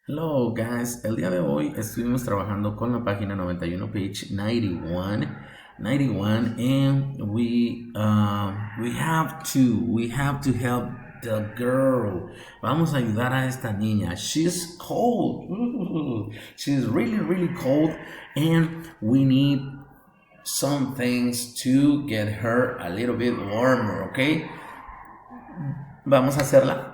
Hello guys, el día de hoy estuvimos trabajando con la página 91, page 91, and we have to help the girl. Vamos a ayudar a esta niña. She's cold. She's really cold, and we need some things to get her a little bit warmer, okay? Vamos a hacerla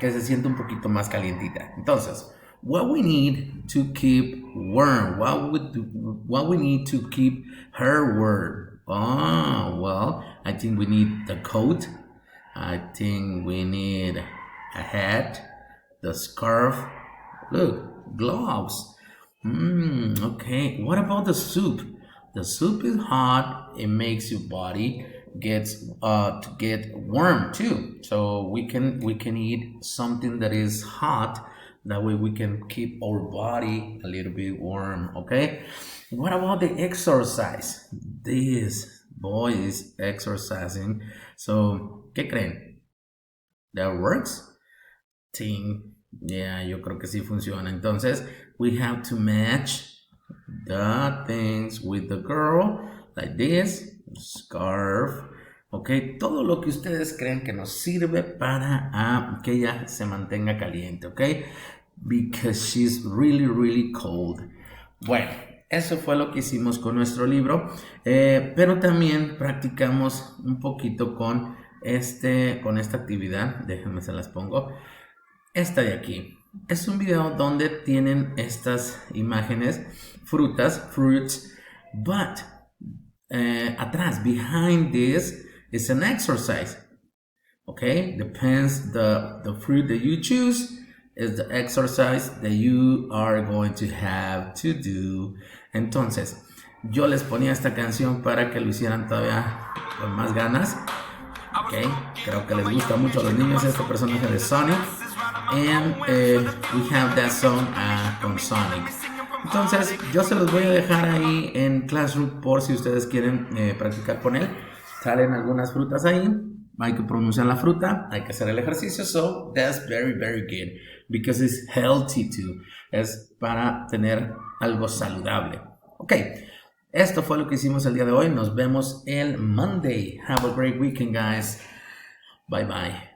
que se siente un poquito más calientita. Entonces, what we need to keep warm, what we need to keep her warm. Oh, well, I think we need the coat. I think we need a hat, the scarf. Look, gloves. Okay, what about the soup? The soup is hot. It makes your body to get warm too. So we can eat something that is hot. That way we can keep our body a little bit warm. Okay. What about the exercise? This boy is exercising. So, ¿qué creen? That works? Yeah, yo creo que sí funciona. Entonces, we have to match the things with the girl, like this, scarf, ok, todo lo que ustedes creen que nos sirve para que ella se mantenga caliente, ok, because she's really cold. Bueno, eso fue lo que hicimos con nuestro libro, pero también practicamos un poquito con esta actividad. Déjenme se las pongo. Esta de aquí es un video donde tienen estas imágenes, fruits, but atrás, behind this is an exercise. Okay, depends the fruit that you choose is the exercise that you are going to have to do. Entonces, yo les ponía esta canción para que lo hicieran todavía con más ganas. Okay, creo que les gusta mucho a los niños este personaje de Sonic. And we have that song con Sonic. Entonces yo se los voy a dejar ahí en Classroom por si ustedes quieren practicar con él. Salen algunas frutas ahí. Hay que pronunciar la fruta, hay que hacer el ejercicio. So that's very good because it's healthy too. Es para tener algo saludable. Ok, esto fue lo que hicimos el día de hoy. Nos vemos el Monday. Have a great weekend, guys. Bye bye.